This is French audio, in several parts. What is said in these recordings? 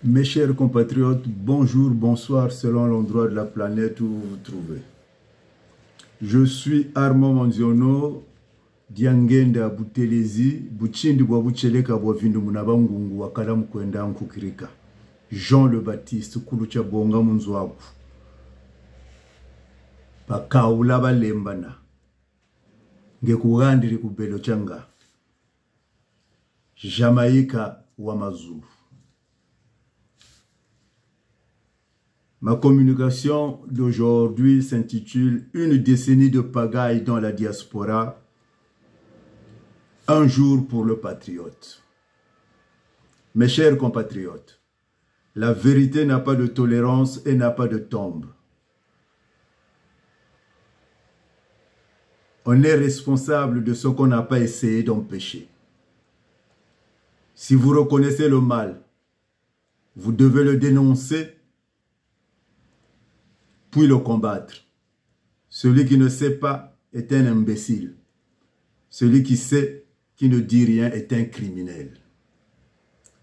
Mes chers compatriotes, bonjour, bonsoir selon l'endroit de la planète où vous vous trouvez. Je suis Armand Manziono, Diangenda Butelezi, Buchindi Bwabucheleka Bwavindu Munabangungu Wakala Mkwenda Nkukirika. Jean le Baptiste, Kulucha Bonga Munzwabu. Pakaula Balembana. Ngekugandiri Kubelo Changa. Jamaïca Wamazulu. Ma communication d'aujourd'hui s'intitule « Une décennie de pagaille dans la diaspora, un jour pour le patriote ». Mes chers compatriotes, la vérité n'a pas de tolérance et n'a pas de tombe. On est responsable de ce qu'on n'a pas essayé d'empêcher. Si vous reconnaissez le mal, vous devez le dénoncer puis le combattre. Celui qui ne sait pas est un imbécile. Celui qui sait, qui ne dit rien, est un criminel.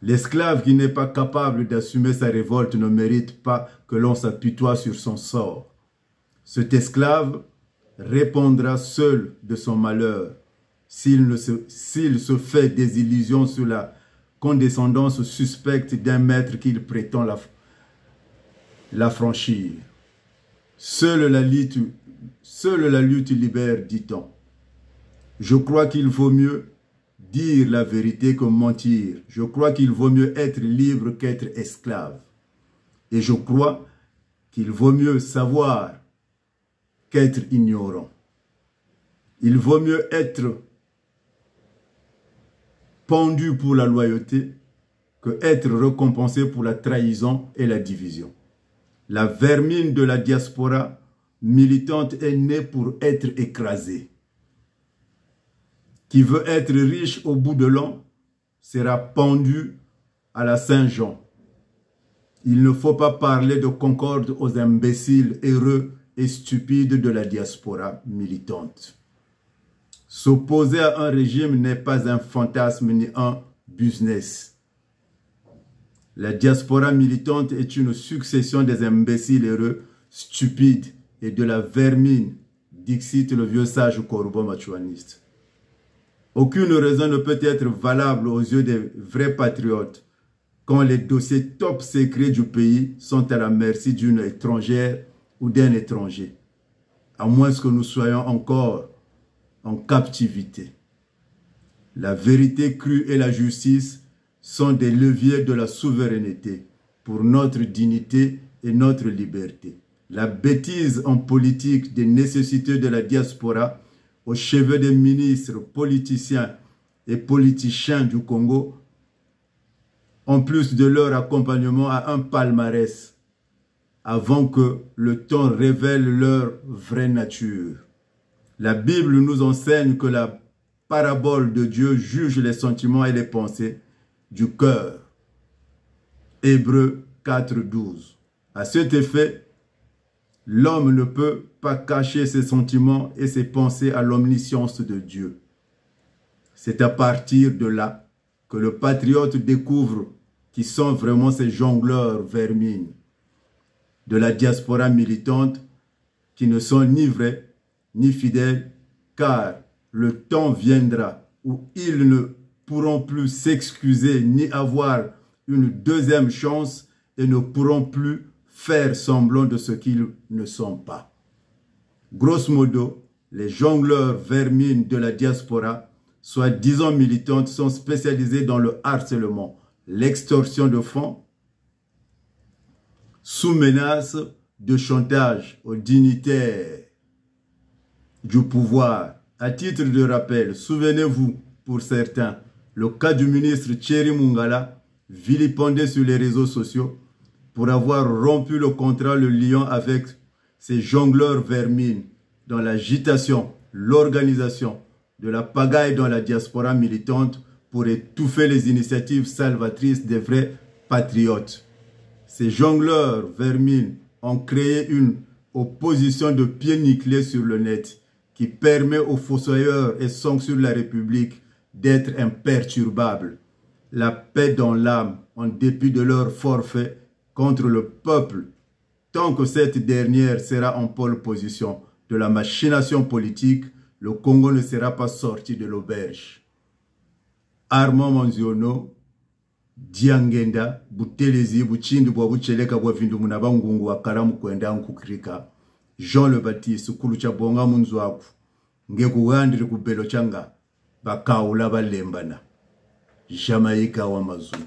L'esclave qui n'est pas capable d'assumer sa révolte ne mérite pas que l'on s'apitoie sur son sort. Cet esclave répondra seul de son malheur s'il se fait des illusions sur la condescendance suspecte d'un maître qu'il prétend la franchir. Seule la lutte libère, dit-on. Je crois qu'il vaut mieux dire la vérité que mentir. Je crois qu'il vaut mieux être libre qu'être esclave. Et je crois qu'il vaut mieux savoir qu'être ignorant. Il vaut mieux être pendu pour la loyauté que être récompensé pour la trahison et la division. La vermine de la diaspora militante est née pour être écrasée. Qui veut être riche au bout de l'an sera pendu à la Saint-Jean. Il ne faut pas parler de concorde aux imbéciles, heureux et stupides de la diaspora militante. S'opposer à un régime n'est pas un fantasme ni un business. La diaspora militante est une succession des imbéciles heureux, stupides et de la vermine, dixit le vieux sage Corbeau machuaniste. Aucune raison ne peut être valable aux yeux des vrais patriotes quand les dossiers top secrets du pays sont à la merci d'une étrangère ou d'un étranger, à moins que nous soyons encore en captivité. La vérité crue et la justice sont des leviers de la souveraineté pour notre dignité et notre liberté. La bêtise en politique des nécessités de la diaspora au chevet des ministres, politiciens et politiciens du Congo, en plus de leur accompagnement à un palmarès, avant que le temps révèle leur vraie nature. La Bible nous enseigne que la parabole de Dieu juge les sentiments et les pensées du cœur. Hébreux 4:12. À cet effet, l'homme ne peut pas cacher ses sentiments et ses pensées à l'omniscience de Dieu. C'est à partir de là que le patriote découvre qui sont vraiment ces jongleurs vermines de la diaspora militante qui ne sont ni vrais ni fidèles, car le temps viendra où ils ne pourront plus s'excuser ni avoir une deuxième chance et ne pourront plus faire semblant de ce qu'ils ne sont pas. Grosso modo, les jongleurs vermines de la diaspora, soi-disant militantes, sont spécialisés dans le harcèlement, l'extorsion de fonds, sous menace de chantage aux dignitaires du pouvoir. À titre de rappel, souvenez-vous, pour certains, le cas du ministre Thierry Mungala, vilipendé sur les réseaux sociaux pour avoir rompu le contrat le liant avec ces jongleurs vermines dans l'agitation, l'organisation de la pagaille dans la diaspora militante pour étouffer les initiatives salvatrices des vrais patriotes. Ces jongleurs vermines ont créé une opposition de pieds nickelés sur le net qui permet aux fossoyeurs et sanctionne la République d'être imperturbables. la paix dans l'âme, en dépit de leur forfait contre le peuple, tant que cette dernière sera en pole position de la machination politique, le Congo ne sera pas sorti de l'auberge. Armand Manziono, Diangenda, Boutelezi, Bouchindi, Boucheleka, Bouavindu, Munabangungu, Wakaramu, Kwenda, Nkukrika, Jean le Baptiste, Kulucha Bonga Munzwaku, Ngekugandri Kubelo Changa, Bakaula Balembana, Jamaïka Wamazulu.